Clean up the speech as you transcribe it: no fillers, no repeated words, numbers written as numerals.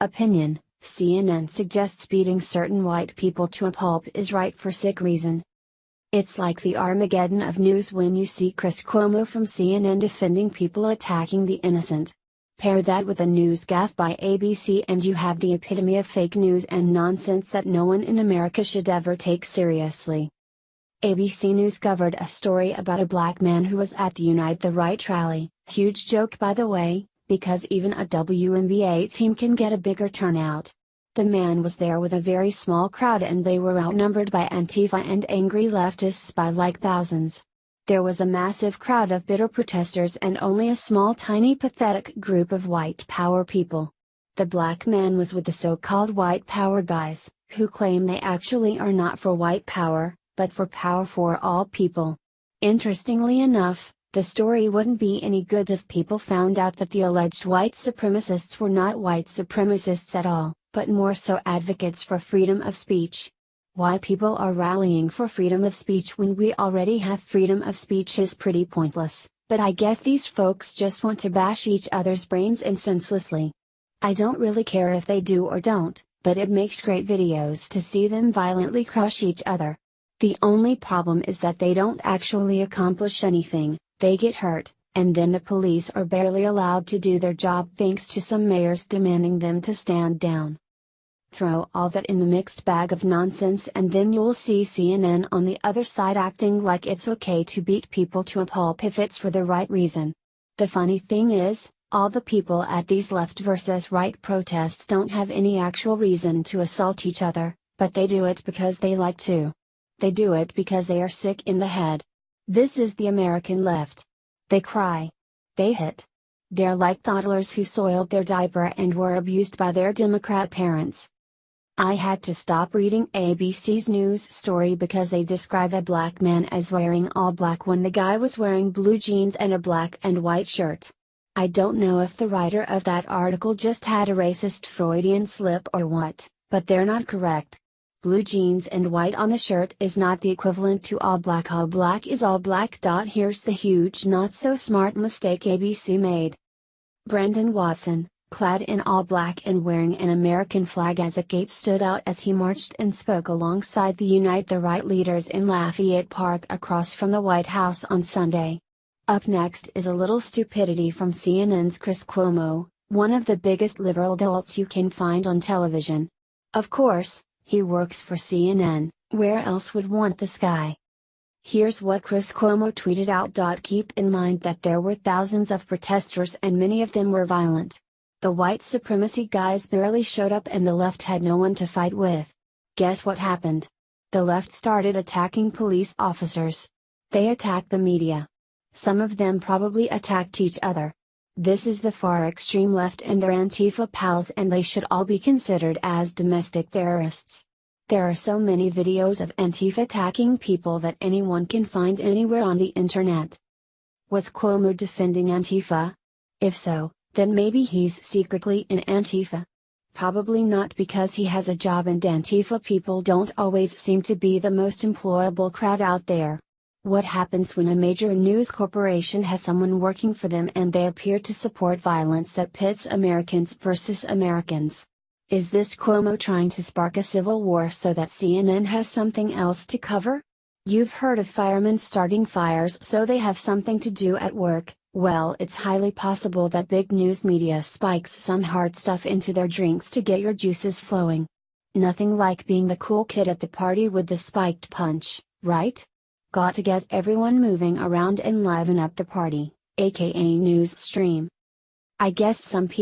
Opinion: CNN suggests beating certain white people to a pulp is right for sick reason. It's like the Armageddon of news when you see Chris Cuomo from CNN defending people attacking the innocent. Pair that with a news gaffe by ABC and you have the epitome of fake news and nonsense that no one in America should ever take seriously. ABC News covered a story about a black man who was at the Unite the Right rally, huge joke by the way, because even a WNBA team can get a bigger turnout. The man was there with a very small crowd and they were outnumbered by Antifa and angry leftists by like thousands. There was a massive crowd of bitter protesters and only a small tiny pathetic group of white power people. The black man was with the so-called white power guys, who claim they actually are not for white power, but for power for all people. Interestingly enough, the story wouldn't be any good if people found out that the alleged white supremacists were not white supremacists at all, but more so advocates for freedom of speech. Why people are rallying for freedom of speech when we already have freedom of speech is pretty pointless, but I guess these folks just want to bash each other's brains in senselessly. I don't really care if they do or don't, but it makes great videos to see them violently crush each other. The only problem is that they don't actually accomplish anything, they get hurt, and then the police are barely allowed to do their job thanks to some mayors demanding them to stand down. Throw all that in the mixed bag of nonsense and then you'll see CNN on the other side acting like it's okay to beat people to a pulp if it's for the right reason. The funny thing is, all the people at these left versus right protests don't have any actual reason to assault each other, but they do it because they like to. They do it because they are sick in the head. This is the American left. They cry. They hit. They're like toddlers who soiled their diaper and were abused by their Democrat parents. I had to stop reading ABC's news story because they described a black man as wearing all black when the guy was wearing blue jeans and a black and white shirt. I don't know if the writer of that article just had a racist Freudian slip or what, but they're not correct. Blue jeans and white on the shirt is not the equivalent to all black. All black is all black. Here's the huge not so smart mistake ABC made. Brandon Watson, clad in all black and wearing an American flag as a cape, stood out as he marched and spoke alongside the Unite the Right leaders in Lafayette Park across from the White House on Sunday. Up next is a little stupidity from CNN's Chris Cuomo, one of the biggest liberal adults you can find on television. Of course, he works for CNN, where else would want this guy? Here's what Chris Cuomo tweeted out. Keep in mind that there were thousands of protesters and many of them were violent. The white supremacy guys barely showed up and the left had no one to fight with. Guess what happened? The left started attacking police officers. They attacked the media. Some of them probably attacked each other. This is the far extreme left and their Antifa pals, and they should all be considered as domestic terrorists. There are so many videos of Antifa attacking people that anyone can find anywhere on the internet. Was Cuomo defending Antifa? If so, then maybe he's secretly in Antifa. Probably not, because he has a job and Antifa people don't always seem to be the most employable crowd out there. What happens when a major news corporation has someone working for them and they appear to support violence that pits Americans versus Americans? Is this Cuomo trying to spark a civil war so that CNN has something else to cover? You've heard of firemen starting fires so they have something to do at work. Well, it's highly possible that big news media spikes some hard stuff into their drinks to get your juices flowing. Nothing like being the cool kid at the party with the spiked punch, right? Got to get everyone moving around and liven up the party, aka news stream. I guess some people